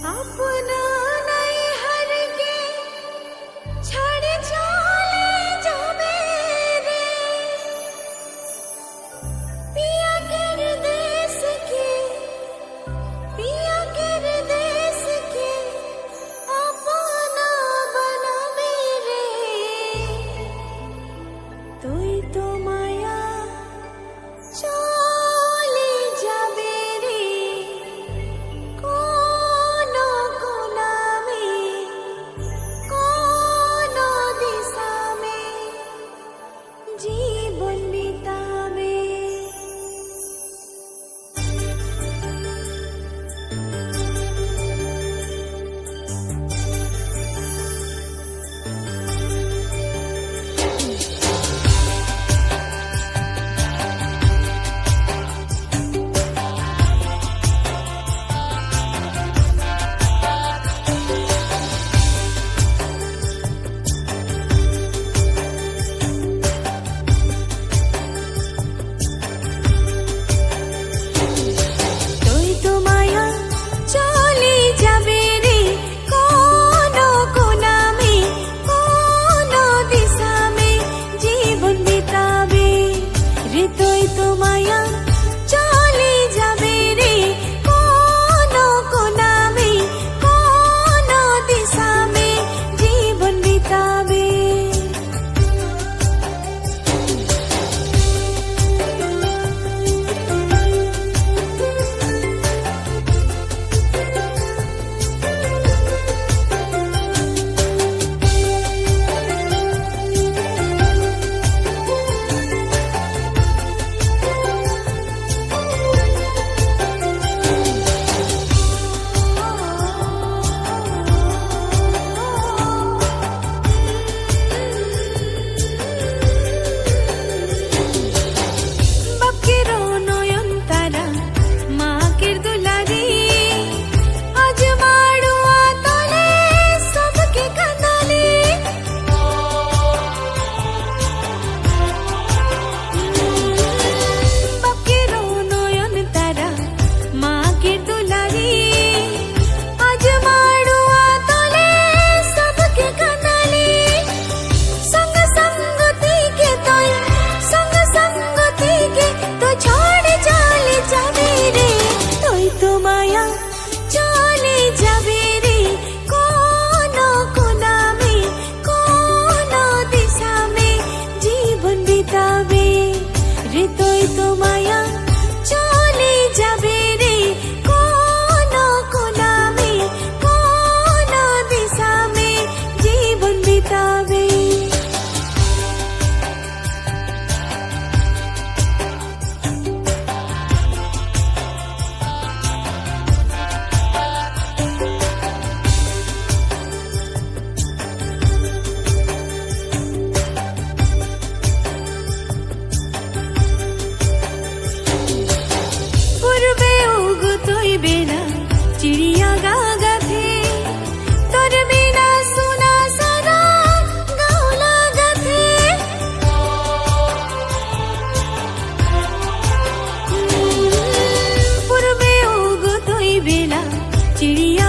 अपना नहीं हर के छड़ चले जावे रे पिया कर देश के पिया कर देश के अपना बनावे रे तुई तो माया चले जावे रे कोनो कोना में कोनो दिशा में जीवन बितावे তুই তো মায়া চলে যাবে রে কোনো কোনা में कोनो दिशा में जीवन बितावे रे তুই তো মায়া চলে যাবে রে কোনো কোনা में कोनो दिशा में जीवन बितावे বাপকেরও নয়ন তারা মাকের দুলারি আজ মাড়ুয়া তলে সবকে কাঁদালে বাপকেরও নয়ন তারা মাকের দুলারি আজ মাড়ুয়া তলে সবকে কাঁদালে संग संगति के तोय संग संगति के तो छोड़ चले जावे रे तोय तो माया चले जावे रे कोनो कोना में कोनो दिशा में जीवन बितावे रे तोय तो माया चले जावे रे कोनो कोना में कोनो दिशा में जीवन बितावे पूर्वे उगो तोय बेला चिड़िया गा गाथे तोर बिना सुना सारा गाँव लागथे पूर्वे उगो तोय बेला चिड़िया